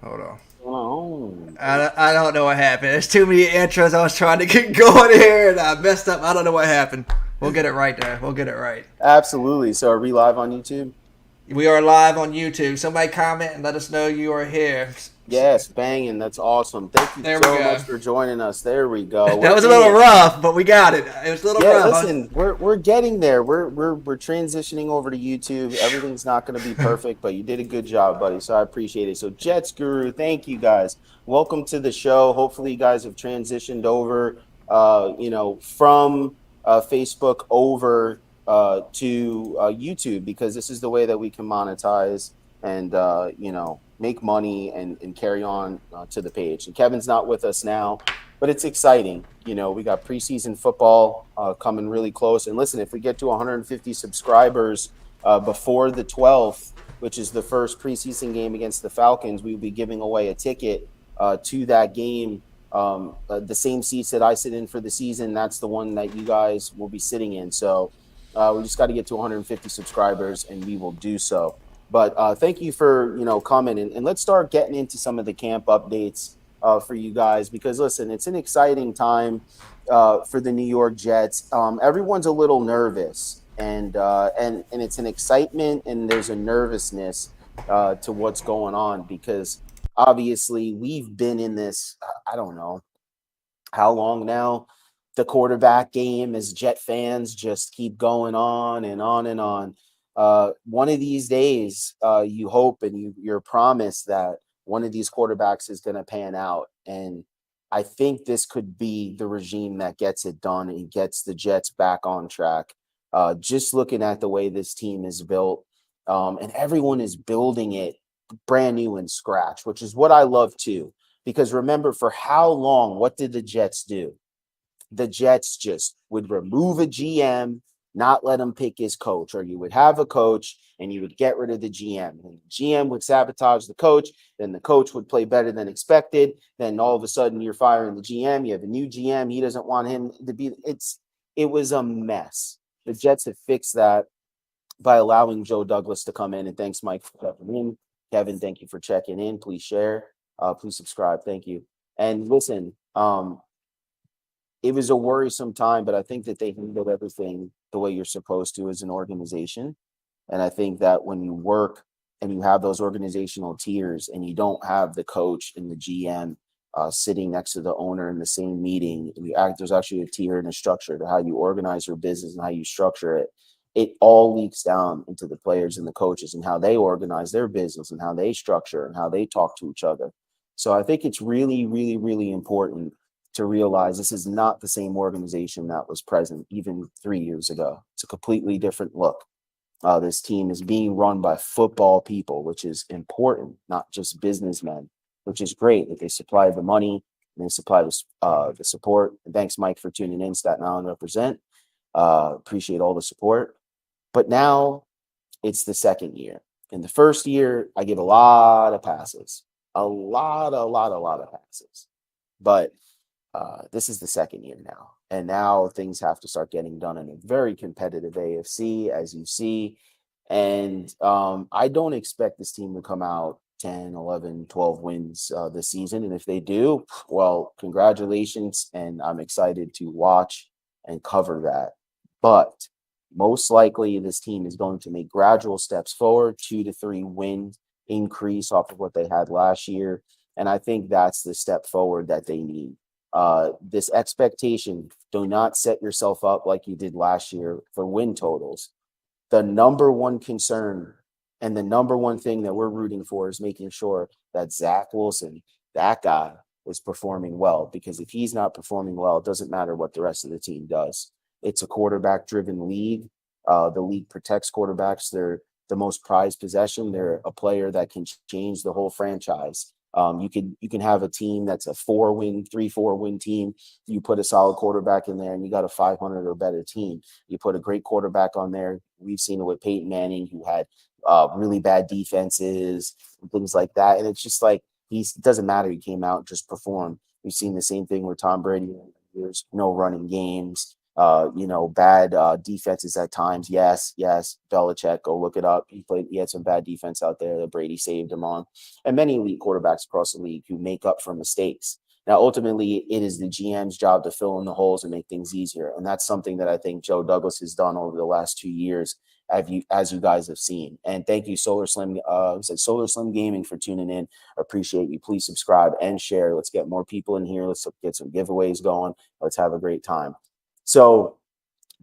Hold on. Oh, I don't know what happened. There's too many intros. I was trying to get going here and I messed up. I don't know what happened. We'll get it right there. We'll get it right. absolutely. So are we live on YouTube? We are live on YouTube. Somebody comment and let us know you are here. Yes, banging. That's awesome. Thank you There we so go. much for joining us. There we go. That We're was a in little it. rough, but we got it. It was a little Yeah, rough. listen, we're getting there. We're transitioning over to YouTube. Everything's not going to be perfect, but you did a good job, buddy. So I appreciate it. So Jets Guru, thank you guys. Welcome to the show. Hopefully you guys have transitioned over from Facebook over to YouTube because this is the way that we can monetize and make money and carry on to the page. And Kevin's not with us now, but it's exciting. We got preseason football coming really close. And listen, if we get to 150 subscribers before the 12th, which is the first preseason game against the Falcons, we'll be giving away a ticket to that game. The same seats that I sit in for the season, that's the one that you guys will be sitting in. So we just got to get to 150 subscribers, and we will do so. But thank you for coming, and let's start getting into some of the camp updates for you guys because listen, it's an exciting time for the New York Jets. Everyone's a little nervous, and it's an excitement and there's a nervousness to what's going on because obviously we've been in this. I don't know how long now. The quarterback game as Jet fans just keep going on and on and on. One of these days, you hope and you're promised that one of these quarterbacks is going to pan out. And I think this could be the regime that gets it done and gets the Jets back on track. Just looking at the way this team is built, and everyone is building it brand new and scratch, which is what I love too. Because remember, for how long, what did the Jets do? The Jets just would remove a GM, not let him pick his coach, or you would have a coach and you would get rid of the GM. And the GM would sabotage the coach, then the coach would play better than expected. Then all of a sudden you're firing the GM. You have a new GM. He doesn't want him to be. It was a mess. The Jets have fixed that by allowing Joe Douglas to come in. And thanks, Mike, for checking in. Kevin, thank you for checking in. Please share. Please subscribe. Thank you. And listen, it was a worrisome time, but I think that they handled everything the way you're supposed to as an organization. And I think that when you work and you have those organizational tiers and you don't have the coach and the GM sitting next to the owner in the same meeting, there's actually a tier and a structure to how you organize your business and how you structure it. It all leaks down into the players and the coaches and how they organize their business and how they structure and how they talk to each other. So I think it's really, really, really important to realize this is not the same organization that was present even 3 years ago. It's a completely different look. This team is being run by football people, which is important, not just businessmen, which is great that they supply the money and they supply the support. And thanks, Mike, for tuning in. Staten Island represent. Appreciate all the support. But now it's the second year. In the first year, I give a lot of passes, a lot of passes. But this is the second year now. And now things have to start getting done in a very competitive AFC, as you see. And I don't expect this team to come out 10, 11, 12 wins this season. And if they do, well, congratulations. And I'm excited to watch and cover that. But most likely, this team is going to make gradual steps forward, 2 to 3 win increase off of what they had last year. And I think that's the step forward that they need. This expectation, do not set yourself up like you did last year for win totals. The number one concern and the number one thing that we're rooting for is making sure that Zach Wilson, that guy, is performing well. Because if he's not performing well, it doesn't matter what the rest of the team does. It's a quarterback driven league. The league protects quarterbacks. They're the most prized possession. They're a player that can change the whole franchise. You can have a team that's a 4-win, 3-4 win team. You put a solid quarterback in there, and you got a 500 or better team. You put a great quarterback on there. We've seen it with Peyton Manning, who had really bad defenses and things like that. And it's just like it doesn't matter. He came out and just performed. We've seen the same thing with Tom Brady. There's no running games. bad defenses at times. Yes, Belichick, go look it up. He had some bad defense out there that Brady saved him on, and many elite quarterbacks across the league who make up for mistakes. Now, ultimately, it is the GM's job to fill in the holes and make things easier, and that's something that I think Joe Douglas has done over the last 2 years, as you guys have seen. And thank you, Solar Slim, Solar Slim Gaming, for tuning in. Appreciate you. Please subscribe and share. Let's get more people in here. Let's get some giveaways going. Let's have a great time. So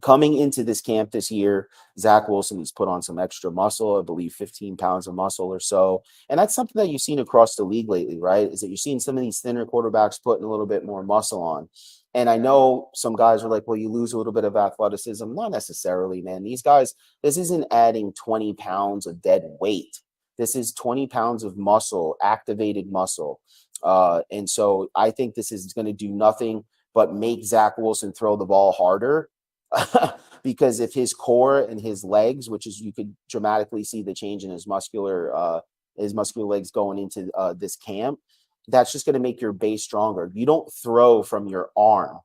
coming into this camp this year, Zach Wilson has put on some extra muscle, I believe 15 pounds of muscle or so. And that's something that you've seen across the league lately, right? Is that you're seeing some of these thinner quarterbacks putting a little bit more muscle on. And I know some guys are like, well, you lose a little bit of athleticism. Not necessarily, man. These guys, this isn't adding 20 pounds of dead weight. This is 20 pounds of muscle, activated muscle. And so I think this is going to do nothing but make Zach Wilson throw the ball harder. Because if his core and his legs, which is, you could dramatically see the change in his muscular legs going into this camp, that's just going to make your base stronger. You don't throw from your arm.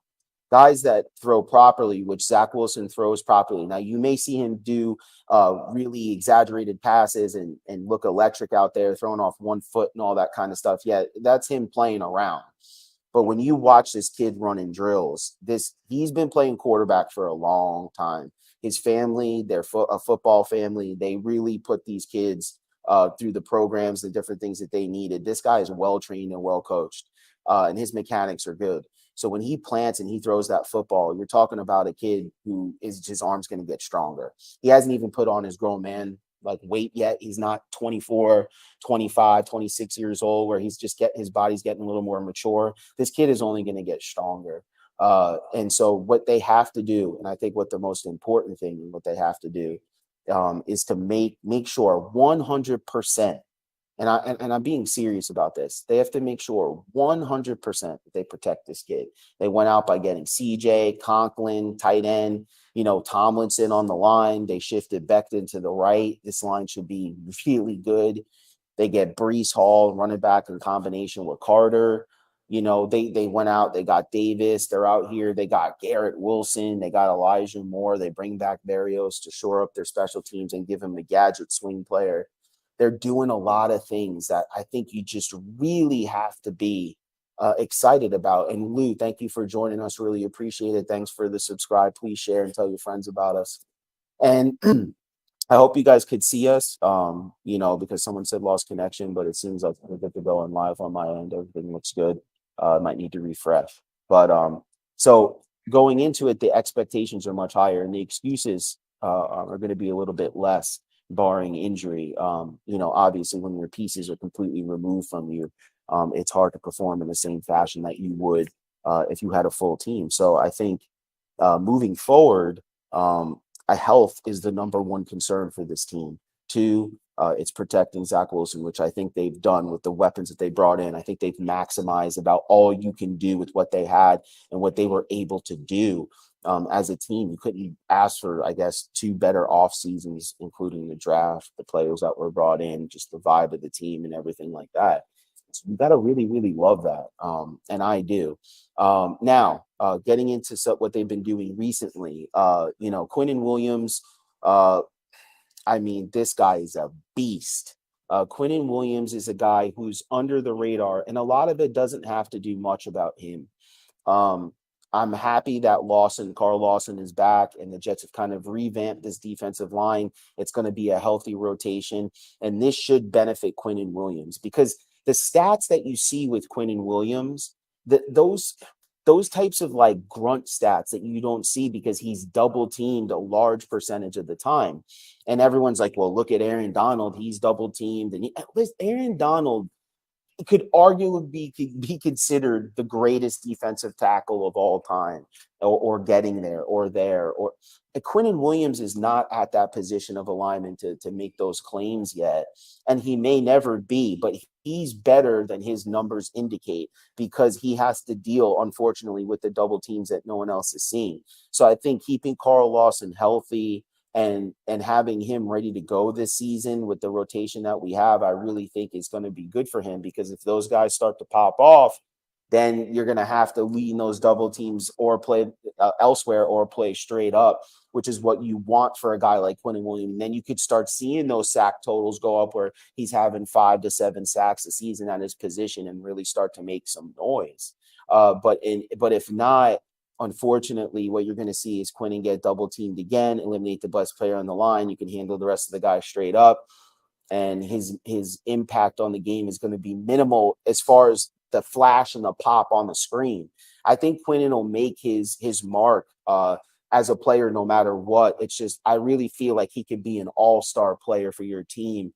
Guys that throw properly, which Zach Wilson throws properly. Now, you may see him do really exaggerated passes and look electric out there, throwing off 1 foot and all that kind of stuff. Yeah, that's him playing around. But when you watch this kid running drills, he's been playing quarterback for a long time. His family, they're a football family. They really put these kids through the programs, the different things that they needed. This guy is well-trained and well-coached, and his mechanics are good. So when he plants and he throws that football, you're talking about a kid who his arm's going to get stronger. He hasn't even put on his grown man like weight yet. He's not 24, 25, 26 years old where his body's getting a little more mature. This kid is only going to get stronger. And so what they have to do, and I think what the most important thing and what they have to do is to make sure 100%. And I'm being serious about this. They have to make sure 100% that they protect this kid. They went out by getting CJ, Conklin, tight end, Tomlinson on the line. They shifted Becton to the right. This line should be really good. They get Breece Hall, running back, in combination with Carter. They went out. They got Davis. They're out here. They got Garrett Wilson. They got Elijah Moore. They bring back Berrios to shore up their special teams and give him a gadget swing player. They're doing a lot of things that I think you just really have to be excited about. And Lou, thank you for joining us. Really appreciate it. Thanks for the subscribe. Please share and tell your friends about us. And I hope you guys could see us, because someone said lost connection, but it seems like we're good to go and live on my end. Everything looks good. Might need to refresh. But so going into it, the expectations are much higher and the excuses are going to be a little bit less, barring injury. Obviously when your pieces are completely removed from you, it's hard to perform in the same fashion that you would if you had a full team. So I think moving forward, health is the number one concern for this team. 2, it's protecting Zach Wilson, which I think they've done with the weapons that they brought in. I think they've maximized about all you can do with what they had and what they were able to do. As a team, you couldn't ask for, I guess, 2 better off seasons, including the draft, the players that were brought in, just the vibe of the team and everything like that. So you got to really, really love that. And I do. Now, getting into what they've been doing recently, Quinnen Williams, this guy is a beast. Quinnen Williams is a guy who's under the radar, and a lot of it doesn't have to do much about him. I'm happy that Carl Lawson is back, and the Jets have kind of revamped this defensive line. It's going to be a healthy rotation, and this should benefit Quinnen Williams, because the stats that you see with Quinnen Williams, those types of like grunt stats that you don't see because he's double teamed a large percentage of the time. And everyone's like, well, look at Aaron Donald. He's double teamed. And Aaron Donald could arguably be considered the greatest defensive tackle of all time, or getting there. Quinnen Williams is not at that position of alignment to make those claims yet. And he may never be, but he's better than his numbers indicate, because he has to deal, unfortunately, with the double teams that no one else is seeing. So I think keeping Carl Lawson healthy and having him ready to go this season with the rotation that we have, I really think is going to be good for him, because if those guys start to pop off, then you're going to have to lean those double teams or play elsewhere or play straight up, which is what you want for a guy like Quinnen Williams. And then you could start seeing those sack totals go up where he's having 5 to 7 sacks a season at his position and really start to make some noise. But if not, unfortunately, what you're going to see is Quinnen get double teamed again, eliminate the best player on the line. You can handle the rest of the guys straight up, and his impact on the game is going to be minimal as far as the flash and the pop on the screen. I think Quinnen will make his mark as a player no matter what. It's just I really feel like he could be an all-star player for your team.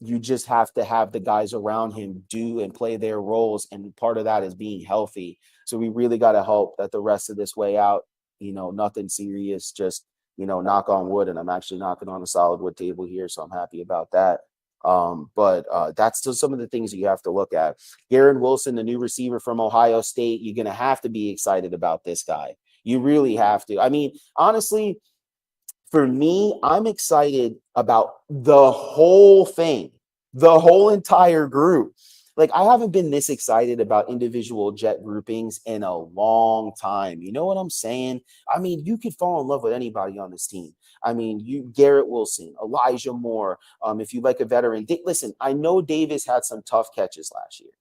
You just have to have the guys around him do and play their roles, and part of that is being healthy. So we really got to hope that the rest of this way out, nothing serious, just knock on wood, and I'm actually knocking on a solid wood table here, so I'm happy about that. But that's still some of the things that you have to look at. Garrett Wilson, the new receiver from Ohio State, you're going to have to be excited about this guy. You really have to. I mean, honestly, for me, I'm excited about the whole thing, the whole entire group. Like, I haven't been this excited about individual Jet groupings in a long time. You know what I'm saying? I mean, you could fall in love with anybody on this team. I mean, Garrett Wilson, Elijah Moore. If you like a veteran, listen, I know Davis had some tough catches last year,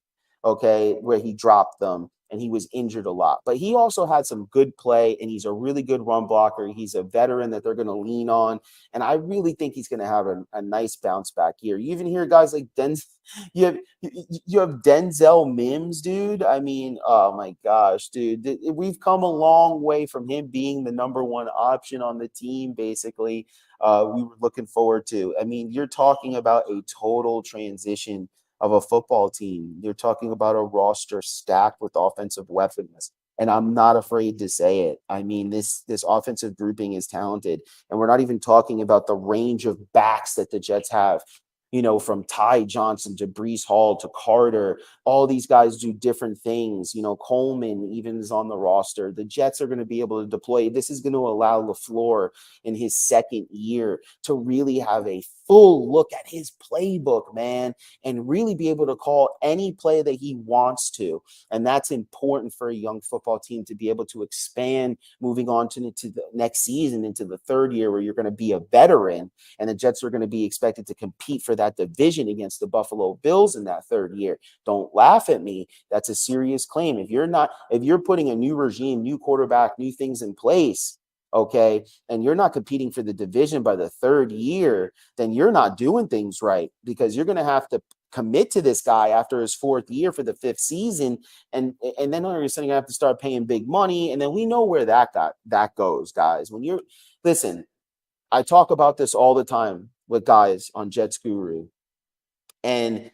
okay, where he dropped them and he was injured a lot. But he also had some good play, and he's a really good run blocker. He's a veteran that they're going to lean on, and I really think he's going to have a nice bounce back year. You even hear guys like you have Denzel Mims, dude. I mean, oh my gosh, dude. We've come a long way from him being the number one option on the team, basically. We were looking forward to. I mean, you're talking about a total transition of a football team. You're talking about a roster stacked with offensive weapons. And I'm not afraid to say it. I mean, this offensive grouping is talented. And we're not even talking about the range of backs that the Jets have. From Ty Johnson to Breece Hall to Carter, all these guys do different things. Coleman even is on the roster. The Jets are going to be able to deploy. This is going to allow LaFleur in his second year to really have a full look at his playbook, man, and really be able to call any play that he wants to. And that's important for a young football team to be able to expand moving on to the next season, into the third year where you're going to be a veteran, and the Jets are going to be expected to compete for that division against the Buffalo Bills in that third year. Don't laugh at me. That's a serious claim. If you're putting a new regime, new quarterback, new things in place, okay, and you're not competing for the division by the third year, then you're not doing things right, because you're going to have to commit to this guy after his fourth year for the fifth season, and then all of a sudden you have to start paying big money, and then we know where that goes, guys. Listen, I talk about this all the time with guys on Jets Guru, and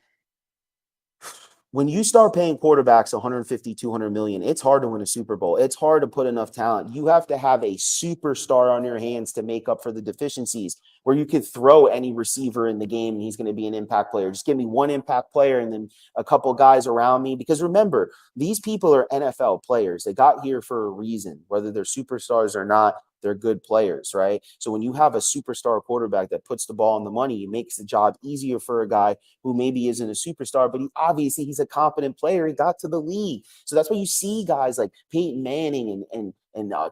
when you start paying quarterbacks 150, 200 million, it's hard to win a Super Bowl. It's hard to put enough talent. You have to have a superstar on your hands to make up for the deficiencies, where you could throw any receiver in the game and he's going to be an impact player. Just give me one impact player and then a couple guys around me. Because remember, these people are NFL players. They got here for a reason, whether they're superstars or not. They're good players, right? So when you have a superstar quarterback that puts the ball on the money, it makes the job easier for a guy who maybe isn't a superstar, but he's a competent player. He got to the league. So that's why you see guys like Peyton Manning and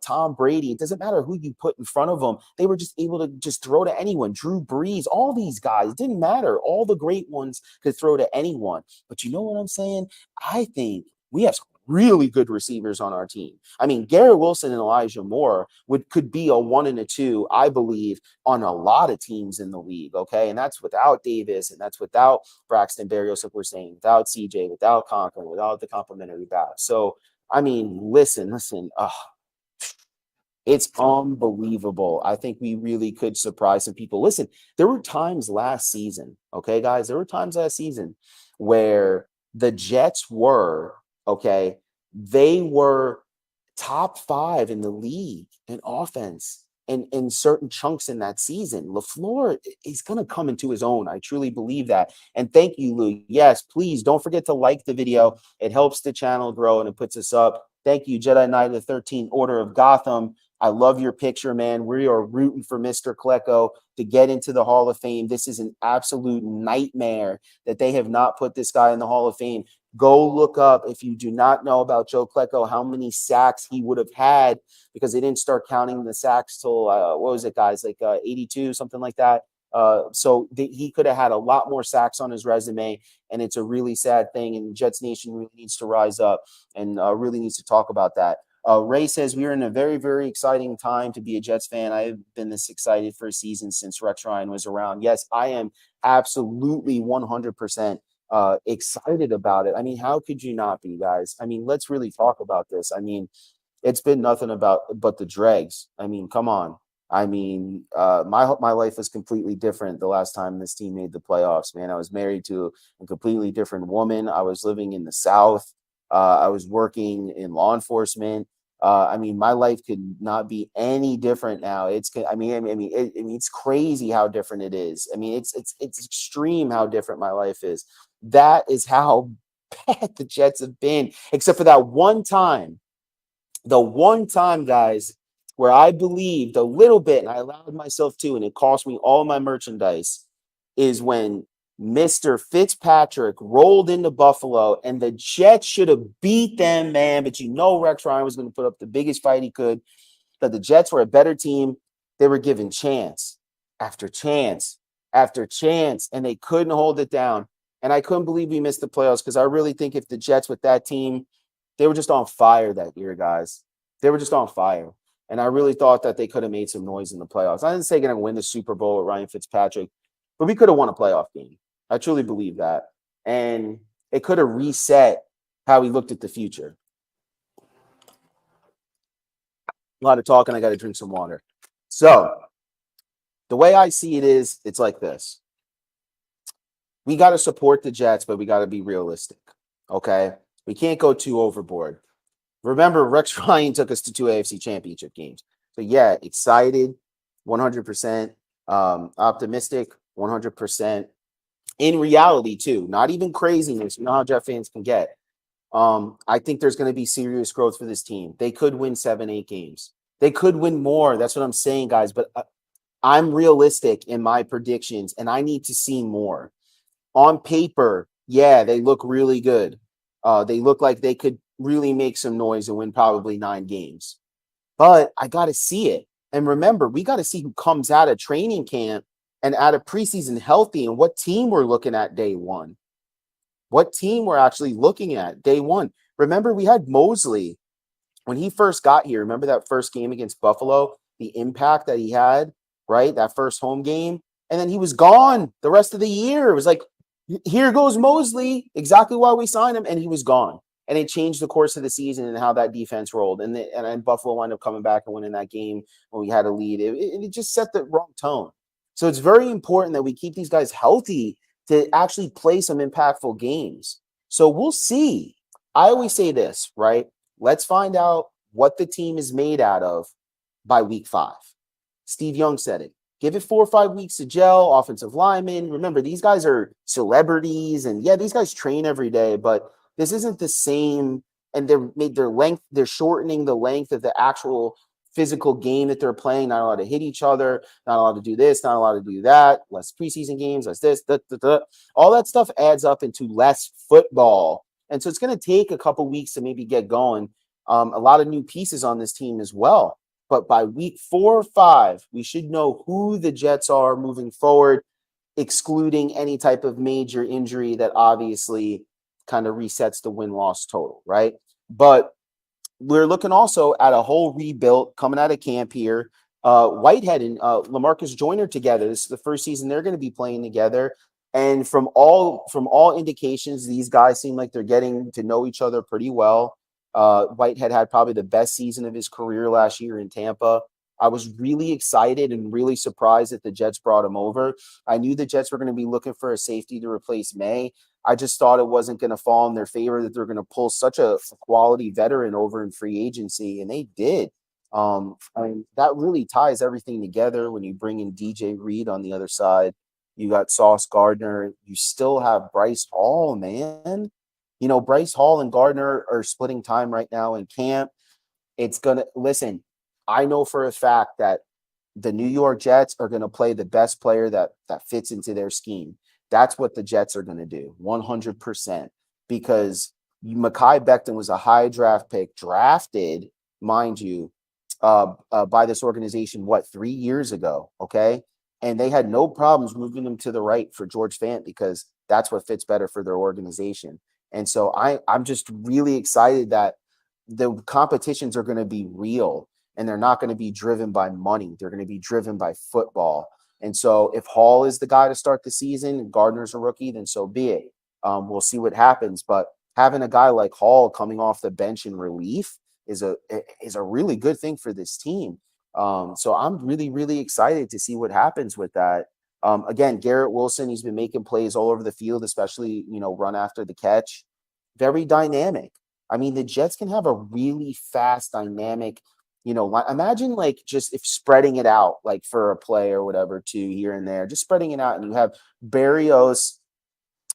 Tom Brady. It doesn't matter who you put in front of them. They were just able to just throw to anyone. Drew Brees, all these guys, it didn't matter. All the great ones could throw to anyone. But you know what I'm saying? I think we have really good receivers on our team. I mean, Garrett Wilson and Elijah Moore could be a 1 and a 2, I believe, on a lot of teams in the league, okay? And that's without Davis, and that's without Braxton Berrios, like we're saying, without CJ, without Conklin, without the complimentary back. So, I mean, listen, it's unbelievable. I think we really could surprise some people. Listen, there were times last season, okay, guys? There were times last season where the Jets were, okay, they were top 5 in the league in offense and in certain chunks in that season. LaFleur is going to come into his own. I truly believe that. And thank you, Lou. Yes, please don't forget to like the video. It helps the channel grow and it puts us up. Thank you, Jedi Knight of the 13th Order of Gotham. I love your picture, man. We are rooting for Mr. Klecko to get into the Hall of Fame. This is an absolute nightmare that they have not put this guy in the Hall of Fame. Go look up, if you do not know about Joe Klecko, how many sacks he would have had, because they didn't start counting the sacks till, what was it, guys? Like 82, something like that. He could have had a lot more sacks on his resume, and it's a really sad thing. And Jets Nation really needs to rise up and really needs to talk about that. Ray says, we are in a very, very exciting time to be a Jets fan. I have been this excited for a season since Rex Ryan was around. Yes, I am absolutely 100% excited about it. I mean, how could you not be, guys? I mean, let's really talk about this. I mean, it's been nothing but the dregs. I mean, come on. I mean, my life was completely different the last time this team made the playoffs, man. I was married to a completely different woman. I was living in the South. I was working in law enforcement. I mean, my life could not be any different now. It's crazy how different it is. I mean, it's extreme how different my life is. That is how bad the Jets have been, except for that one time. The one time, guys, where I believed a little bit, and I allowed myself to, and it cost me all my merchandise, is when Mr. Fitzpatrick rolled into Buffalo, and the Jets should have beat them, man. But Rex Ryan was going to put up the biggest fight he could. That the Jets were a better team. They were given chance after chance after chance, and they couldn't hold it down. And I couldn't believe we missed the playoffs, because I really think if the Jets with that team, they were just on fire that year, guys. They were just on fire. And I really thought that they could have made some noise in the playoffs. I didn't say going to win the Super Bowl with Ryan Fitzpatrick, but we could have won a playoff game. I truly believe that. And it could have reset how we looked at the future. A lot of talking. I got to drink some water. So the way I see it is, it's like this. We got to support the Jets, but we got to be realistic. Okay? We can't go too overboard. Remember, Rex Ryan took us to 2 AFC championship games. So, yeah, excited, 100%, optimistic, 100%. In reality, too, not even craziness. You know how Jet fans can get. I think there's going to be serious growth for this team. They could win 7-8 games. They could win more. That's what I'm saying, guys. But I'm realistic in my predictions, and I need to see more. On paper, yeah, they look really good. They look like they could really make some noise and win probably 9 games. But I got to see it. And remember, we got to see who comes out of training camp and out of preseason healthy, and what team we're looking at day one. What team we're actually looking at day one. Remember, we had Mosley when he first got here. Remember that first game against Buffalo, the impact that he had, right? That first home game. And then he was gone the rest of the year. It was like, here goes Mosley, exactly why we signed him, and he was gone. And it changed the course of the season and how that defense rolled. And Buffalo wound up coming back and winning that game when we had a lead. It just set the wrong tone. So it's very important that we keep these guys healthy to actually play some impactful games. So we'll see. I always say this, right? Let's find out what the team is made out of by week 5. Steve Young said it. Give it 4 or 5 weeks to gel, offensive linemen. Remember, these guys are celebrities, and yeah, these guys train every day, but this isn't the same. And they're shortening the length of the actual physical game that they're playing. Not allowed to hit each other, not allowed to do this, not allowed to do that. Less preseason games, less this, all that stuff adds up into less football. And so it's going to take a couple weeks to maybe get going. A lot of new pieces on this team as well. But by week 4 or 5, we should know who the Jets are moving forward, excluding any type of major injury that obviously kind of resets the win-loss total, right? But we're looking also at a whole rebuild coming out of camp here. Whitehead and LaMarcus Joyner together. This is the first season they're going to be playing together. And from all indications, these guys seem like they're getting to know each other pretty well. Whitehead had probably the best season of his career last year in Tampa. I was really excited and really surprised that the Jets brought him over. I knew the Jets were going to be looking for a safety to replace May. I just thought it wasn't going to fall in their favor that they're going to pull such a quality veteran over in free agency, and they did. That really ties everything together when you bring in DJ Reed on the other side. You got Sauce Gardner. You still have Bryce Hall, man. You know, Bryce Hall and Gardner are splitting time right now in camp. Listen, I know for a fact that the New York Jets are going to play the best player that fits into their scheme. That's what the Jets are going to do, 100%. because Mekhi Becton was a high draft pick, drafted, mind you, by this organization, 3 years ago? Okay. And they had no problems moving him to the right for George Fant because that's what fits better for their organization. And so I'm just really excited that the competitions are going to be real and they're not going to be driven by money. They're going to be driven by football. And so if Hall is the guy to start the season and Gardner's a rookie, then so be it. We'll see what happens. But having a guy like Hall coming off the bench in relief is a really good thing for this team. So I'm really, really excited to see what happens with that. Again, Garrett Wilson, he's been making plays all over the field, especially, run after the catch. Very dynamic. I mean, the Jets can have a really fast, dynamic, imagine like just if spreading it out, like for a play or whatever, to here and there, just spreading it out. And you have Berrios,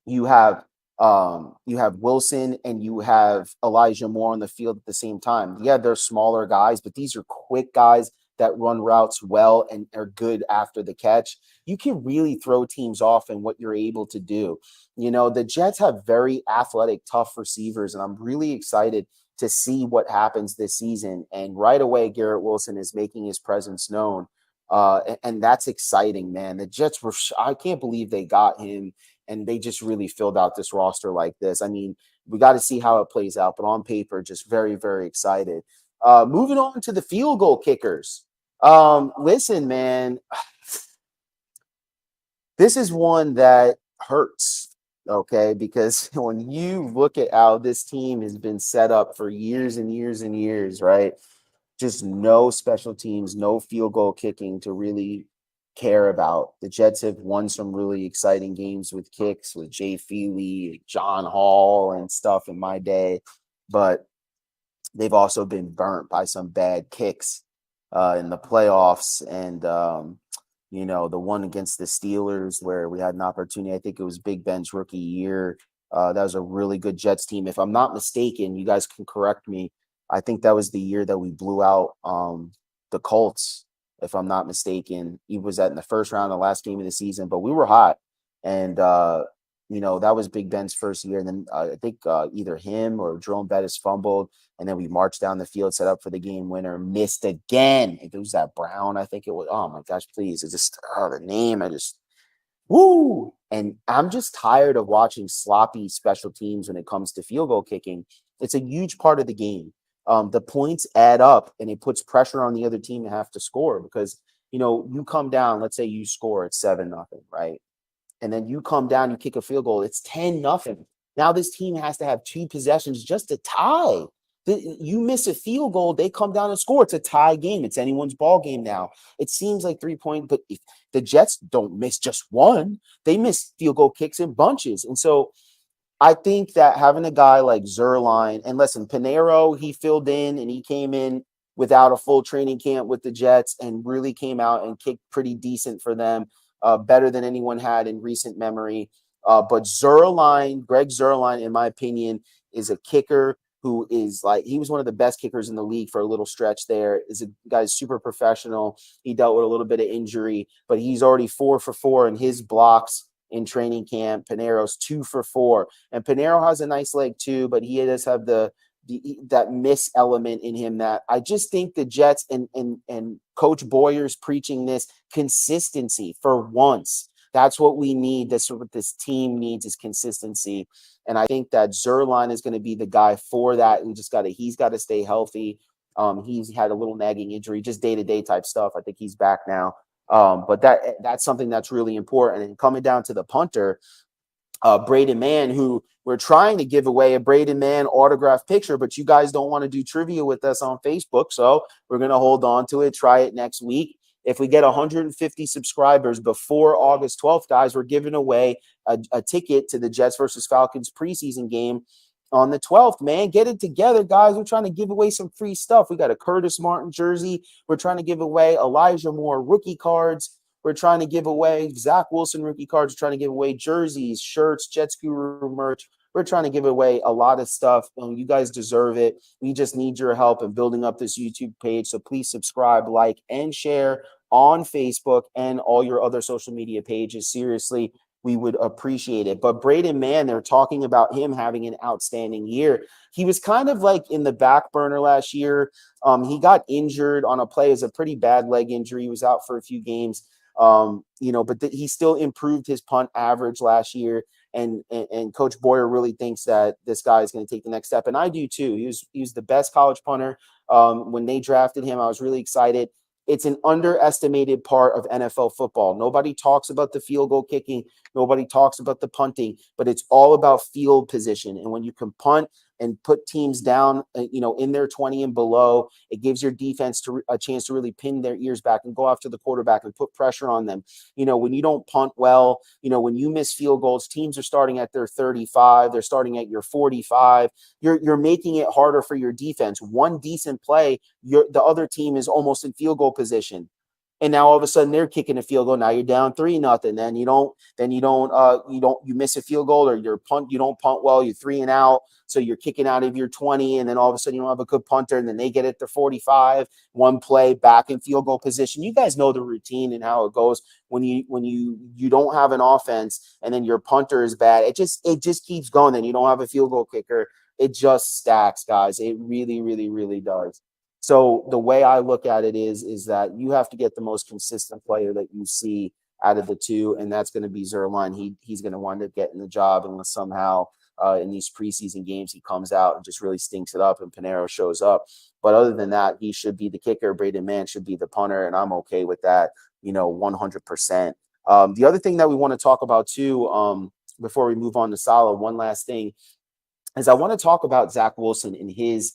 you have Wilson, and you have Elijah Moore on the field at the same time. Yeah, they're smaller guys, but these are quick guys that run routes well and are good after the catch. You can really throw teams off in what you're able to do. The Jets have very athletic, tough receivers, and I'm really excited to see what happens this season. And right away, Garrett Wilson is making his presence known. And that's exciting, man. The Jets I can't believe they got him, and they just really filled out this roster like this. I mean, we got to see how it plays out, but on paper, just very, very excited. Moving on to the field goal kickers. Listen, man, this is one that hurts, okay? Because when you look at how this team has been set up for years and years and years, right? Just no special teams, no field goal kicking to really care about. The Jets have won some really exciting games with kicks with Jay Feely, John Hall, and stuff in my day, but they've also been burnt by some bad kicks in the playoffs. And, the one against the Steelers where we had an opportunity, I think it was Big Ben's rookie year. That was a really good Jets team. If I'm not mistaken, you guys can correct me, I think that was the year that we blew out the Colts, if I'm not mistaken. He was in the first round, the last game of the season, but we were hot. And, that was Big Ben's first year. And then I think either him or Jerome Bettis fumbled. And then we marched down the field, set up for the game winner, missed again. It was that Brown, I think it was. Oh, my gosh, please. It's just the name. Woo! And I'm just tired of watching sloppy special teams when it comes to field goal kicking. It's a huge part of the game. The points add up, and it puts pressure on the other team to have to score because, you come down, let's say you score, it's 7-0, right? And then you come down, you kick a field goal, it's 10-0. Now this team has to have 2 possessions just to tie. You miss a field goal, they come down and score. It's a tie game. It's anyone's ball game now. It seems like 3-point, but if the Jets don't miss just one, they miss field goal kicks in bunches. And so I think that having a guy like Zuerlein, and listen, Pinheiro, he filled in and he came in without a full training camp with the Jets and really came out and kicked pretty decent for them, better than anyone had in recent memory. But Greg Zuerlein, in my opinion, is a kicker who is he was one of the best kickers in the league for a little stretch there. Is a guy's super professional. He dealt with a little bit of injury, but he's already 4 for 4 in his blocks in training camp. Pinheiro's 2 for 4. And Pinheiro has a nice leg too, but he does have that miss element in him that I just think the Jets and Coach Boyer's preaching this consistency for once. That's what we need. That's what this team needs, is consistency. And I think that Zuerlein is going to be the guy for that. He's got to stay healthy. He's had a little nagging injury, just day-to-day type stuff. I think he's back now. But that's something that's really important. And coming down to the punter, Braden Mann, who we're trying to give away a Braden Mann autograph picture, but you guys don't want to do trivia with us on Facebook. So we're going to hold on to it, try it next week. If we get 150 subscribers before August 12th, guys, we're giving away a ticket to the Jets versus Falcons preseason game on the 12th, man. Get it together, guys. We're trying to give away some free stuff. We got a Curtis Martin jersey. We're trying to give away Elijah Moore rookie cards. We're trying to give away Zach Wilson rookie cards. We're trying to give away jerseys, shirts, Jets Guru merch. We're trying to give away a lot of stuff. You guys deserve it. We just need your help in building up this YouTube page. So please subscribe, like, and share on Facebook and all your other social media pages. Seriously, we would appreciate it. But Braden Mann, they're talking about him having an outstanding year. He was kind of like in the back burner last year. He got injured on a play. It was a pretty bad leg injury. He was out for a few games. But he still improved his punt average last year. And Coach Boyer really thinks that this guy is going to take the next step. And I do too. He was the best college punter. When they drafted him, I was really excited. It's an underestimated part of NFL football. Nobody talks about the field goal kicking. Nobody talks about the punting, but it's all about field position. And when you can punt and put teams down, in their 20 and below, it gives your defense a chance to really pin their ears back and go after the quarterback and put pressure on them. When you don't punt well, when you miss field goals, teams are starting at their 35, they're starting at your 45. You're making it harder for your defense. One decent play, the other team is almost in field goal position. And now all of a sudden they're kicking a field goal. Now you're down 3-0. Then you miss a field goal, or you don't punt well, you're 3 and out. So you're kicking out of your 20, and then all of a sudden you don't have a good punter, and then they get it to 45, one play back in field goal position. You guys know the routine and how it goes when you don't have an offense, and then your punter is bad. It just keeps going. Then you don't have a field goal kicker. It just stacks, guys. It really, really, really does. So the way I look at it is that you have to get the most consistent player that you see out of the two, and that's going to be Zuerlein. He's going to wind up getting the job unless somehow in these preseason games he comes out and just really stinks it up and Panero shows up. But other than that, he should be the kicker. Braden Mann should be the punter, and I'm okay with that, 100%. The other thing that we want to talk about too, before we move on to Saleh, one last thing, is I want to talk about Zach Wilson and his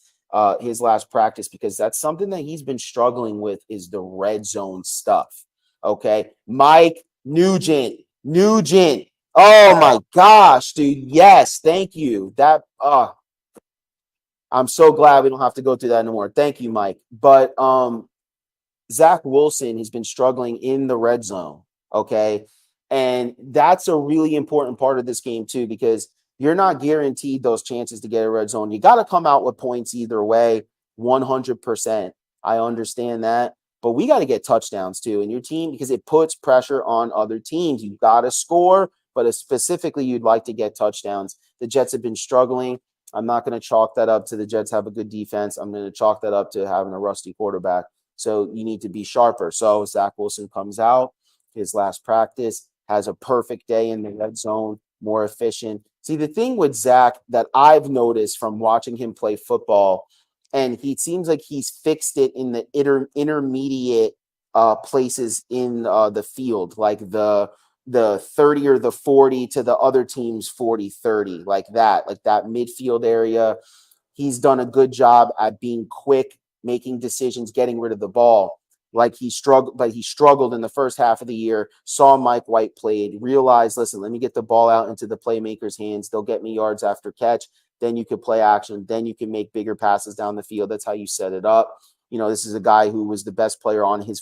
last practice, because that's something that he's been struggling with, is the red zone stuff. Okay. Mike Nugent. Oh my gosh, dude. Yes. Thank you. I'm so glad we don't have to go through that anymore. Thank you, Mike. But Zach Wilson has been struggling in the red zone. Okay. And that's a really important part of this game too, because you're not guaranteed those chances to get a red zone. You got to come out with points either way, 100%. I understand that. But we got to get touchdowns too in your team, because it puts pressure on other teams. You've got to score, but specifically you'd like to get touchdowns. The Jets have been struggling. I'm not going to chalk that up to the Jets have a good defense. I'm going to chalk that up to having a rusty quarterback. So you need to be sharper. So Zach Wilson comes out, his last practice, has a perfect day in the red zone, more efficient. See, the thing with Zach that I've noticed from watching him play football, and he seems like he's fixed it in the intermediate places in the field, like the 30 or the 40 to the other team's 40-30, like that midfield area. He's done a good job at being quick, making decisions, getting rid of the ball. He struggled in the first half of the year, saw Mike White played, realized, listen, let me get the ball out into the playmakers' hands. They'll get me yards after catch. Then you could play action. Then you can make bigger passes down the field. That's how you set it up. This is a guy who was the best player on his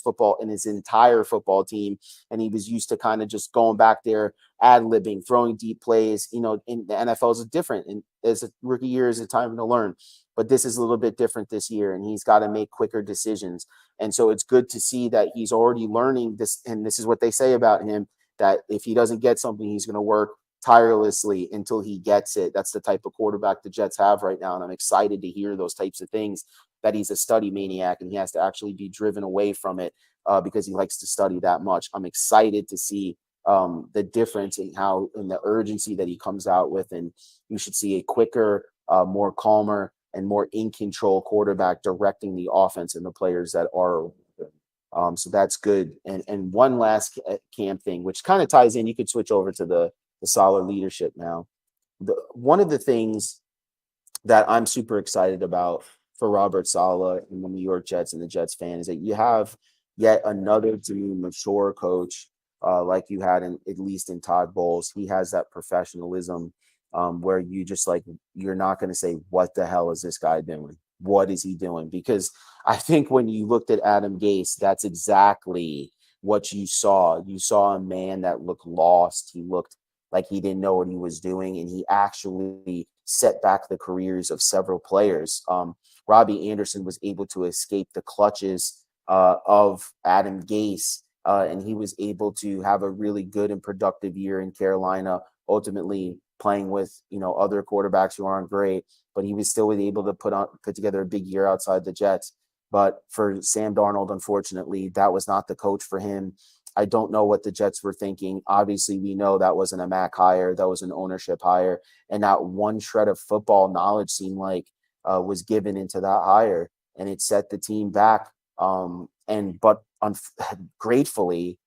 entire football team. And he was used to kind of just going back there, ad-libbing, throwing deep plays. In the NFL is different. And as a rookie year is a time to learn. But this is a little bit different this year, and he's got to make quicker decisions. And so it's good to see that he's already learning this. And this is what they say about him, that if he doesn't get something, he's going to work tirelessly until he gets it. That's the type of quarterback the Jets have right now. And I'm excited to hear those types of things, that he's a study maniac and he has to actually be driven away from it because he likes to study that much. I'm excited to see the difference in the urgency that he comes out with. And you should see a quicker, more calmer, and more in control quarterback directing the offense and the players that are. So that's good. And one last camp thing, which kind of ties in, you could switch over to the Saleh leadership now. One of the things that I'm super excited about for Robert Saleh and the New York Jets and the Jets fan is that you have yet another mature coach like you had at least in Todd Bowles. He has that professionalism where you're not going to say, what the hell is this guy doing? What is he doing? Because I think when you looked at Adam Gase, that's exactly what you saw. You saw a man that looked lost. He looked like he didn't know what he was doing, and he actually set back the careers of several players. Robbie Anderson was able to escape the clutches of Adam Gase and he was able to have a really good and productive year in Carolina, ultimately playing with, other quarterbacks who aren't great, but he was still able to put together a big year outside the Jets. But for Sam Darnold, unfortunately, that was not the coach for him. I don't know what the Jets were thinking. Obviously, we know that wasn't a Mac hire, that was an ownership hire, and that one shred of football knowledge seemed like was given into that hire, and it set the team back. Gratefully,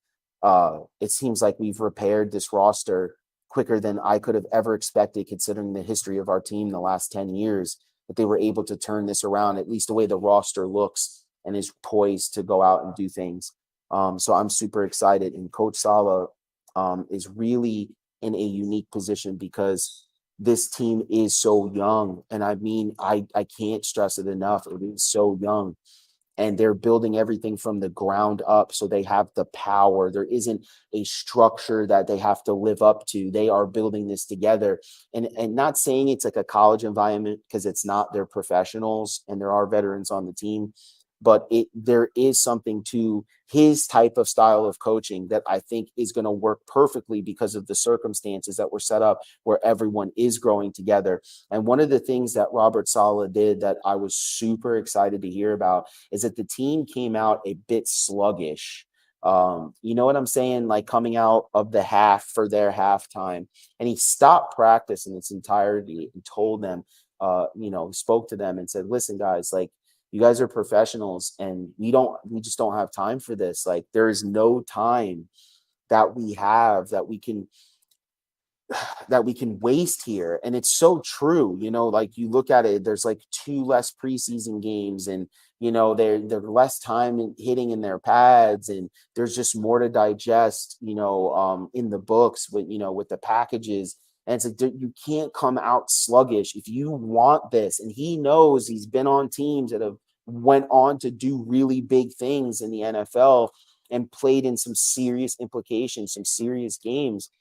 it seems like we've repaired this roster quicker than I could have ever expected, considering the history of our team the last 10 years, that they were able to turn this around, at least the way the roster looks and is poised to go out and do things. So I'm super excited. And Coach Saleh is really in a unique position because this team is so young. And I mean, I can't stress it enough. It is so young. And they're building everything from the ground up. So they have the power. There isn't a structure that they have to live up to. They are building this together. And not saying it's like a college environment, because it's not. They're professionals and there are veterans on the team. But there is something to his type of style of coaching that I think is going to work perfectly because of the circumstances that were set up where everyone is growing together. And one of the things that Robert Saleh did that I was super excited to hear about is that the team came out a bit sluggish. You know what I'm saying? Like coming out of the half for their halftime. And he stopped practice in its entirety and told them, spoke to them and said, listen, guys, like, you guys are professionals and we just don't have time for this. Like, there is no time that we have that we can waste here. And it's so true. Like, you look at it, there's like 2 less preseason games, and they're less time hitting in their pads, and there's just more to digest, in the books with the packages. And it's like, you can't come out sluggish if you want this. And he knows, he's been on teams that have went on to do really big things in the NFL and played in some serious implications, some serious games.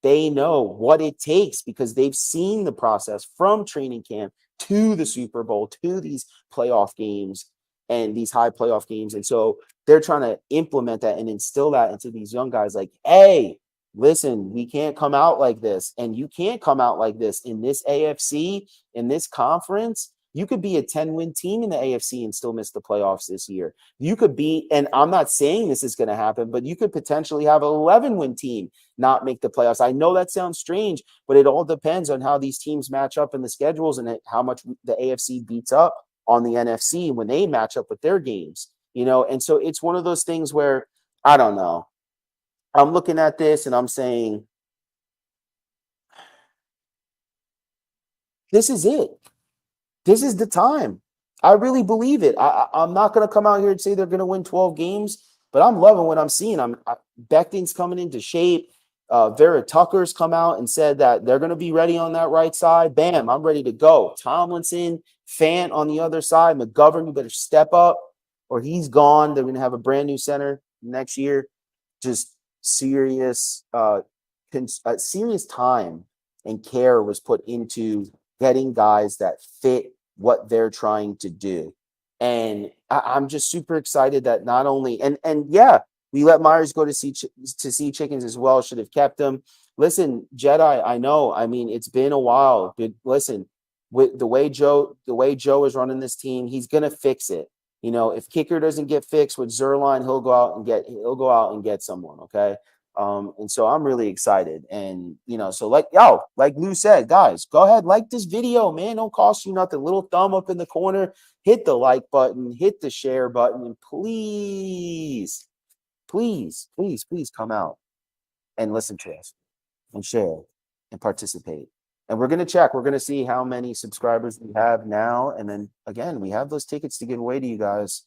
They know what it takes because they've seen the process from training camp to the Super Bowl, to these playoff games and these high playoff games. And so they're trying to implement that and instill that into these young guys like, hey, listen, we can't come out like this. And you can't come out like this in this AFC, in this conference. You could be a 10-win team in the AFC and still miss the playoffs this year. You could be, and I'm not saying this is going to happen, but you could potentially have an 11-win team not make the playoffs. I know that sounds strange, but it all depends on how these teams match up in the schedules and how much the AFC beats up on the NFC when they match up with their games, And so it's one of those things where, I don't know. I'm looking at this and I'm saying, this is it. This is the time. I really believe it. I'm not going to come out here and say they're going to win 12 games, but I'm loving what I'm seeing. Becton's coming into shape. Vera Tucker's come out and said that they're going to be ready on that right side. Bam, I'm ready to go. Tomlinson, Fant on the other side. McGovern, you better step up or he's gone. They're going to have a brand new center next year. Just serious time and care was put into getting guys that fit what they're trying to do. And I'm just super excited that not only, and yeah, we let Myers go to see chickens as well. Should have kept him. Listen, Jedi, I know. I mean, it's been a while. But listen, with the way Joe is running this team, he's gonna fix it. If kicker doesn't get fixed with Zerline, he'll go out and get someone. Okay. And so I'm really excited. And, so like Lou said, guys, go ahead, like this video, man. Don't cost you nothing. Little thumb up in the corner, hit the like button, hit the share button, and please come out and listen to us and share and participate. And we're going to see how many subscribers we have now. And then again, we have those tickets to give away to you guys.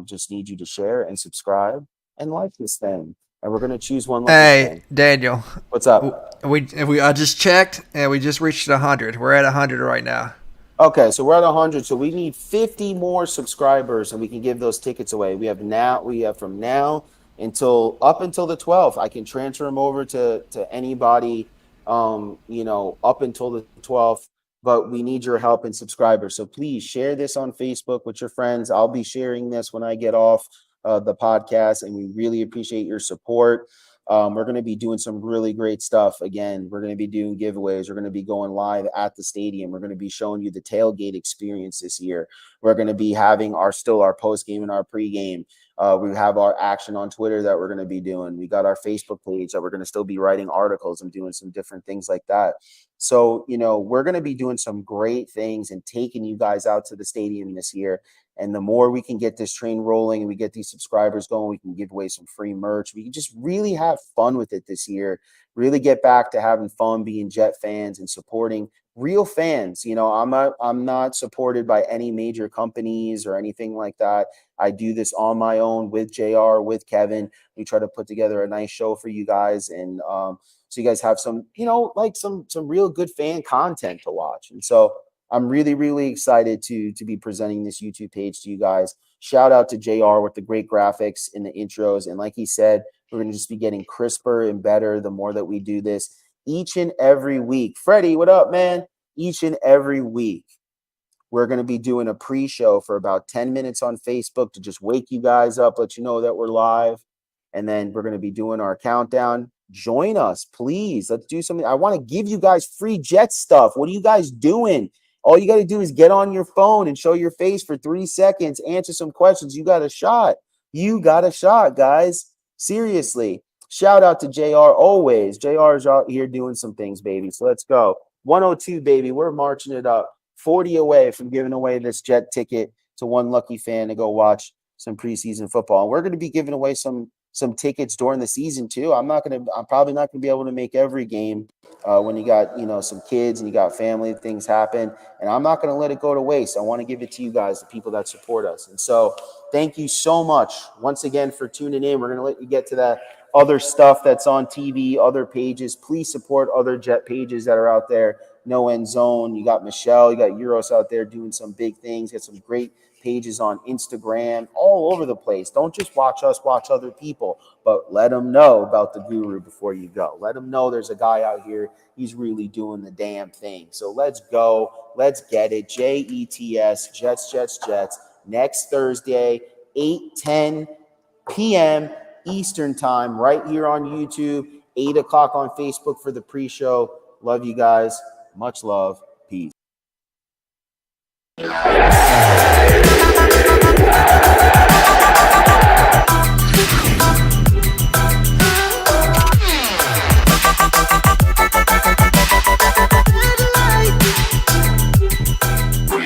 Just need you to share and subscribe and like this thing. And we're going to choose one. Hey, Daniel. What's up? I just checked and we just reached 100. We're at 100 right now. Okay, so we're at 100. So we need 50 more subscribers and we can give those tickets away. We have from now until the 12th. I can transfer them over to anybody, up until the 12th. But we need your help and subscribers. So please share this on Facebook with your friends. I'll be sharing this when I get off. the podcast, and we really appreciate your support. We're going to be doing some really great stuff. Again, we're going to be doing giveaways. We're going to be going live at the stadium. We're going to be showing you the tailgate experience this year. We're going to be having our post game and our pregame. We have our action on Twitter that we're going to be doing. We got our Facebook page that we're going to still be writing articles and doing some different things like that. So, we're going to be doing some great things and taking you guys out to the stadium this year. And the more we can get this train rolling and we get these subscribers going, we can give away some free merch. We can just really have fun with it this year, really get back to having fun being Jet fans and supporting real fans. I'm not supported by any major companies or anything like that. I do this on my own with JR, with Kevin. We try to put together a nice show for you guys. And so you guys have some, some real good fan content to watch. And so I'm really, really excited to be presenting this YouTube page to you guys. Shout out to JR with the great graphics in the intros. And like he said, we're going to just be getting crisper and better the more that we do this each and every week. Freddie, what up, man? Each and every week, we're going to be doing a pre-show for about 10 minutes on Facebook to just wake you guys up, let you know that we're live. And then we're going to be doing our countdown. Join us, please. Let's do something. I want to give you guys free Jet stuff. What are you guys doing? All you got to do is get on your phone and show your face for 3 seconds, answer some questions. You got a shot. You got a shot, guys. Seriously. Shout out to JR always. JR is out here doing some things, baby. So let's go. 102, baby. We're marching it up. 40 away from giving away this Jet ticket to one lucky fan to go watch some preseason football. And we're going to be giving away some tickets during the season too. I'm probably not going to be able to make every game when you got, some kids and you got family, things happen. And I'm not going to let it go to waste. I want to give it to you guys, the people that support us. And so thank you so much once again for tuning in. We're going to let you get to that other stuff that's on TV, other pages. Please support other Jet pages that are out there. No End Zone. You got Michelle, you got Euros out there doing some big things. Got some great pages on Instagram, all over the place. Don't just watch us, watch other people, but let them know about the Guru before you go. Let them know there's a guy out here. He's really doing the damn thing. So let's go. Let's get it. JETS, Jets, next Thursday, 8:10 p.m. Eastern time, right here on YouTube, 8 o'clock on Facebook for the pre-show. Love you guys. Much love. Peace.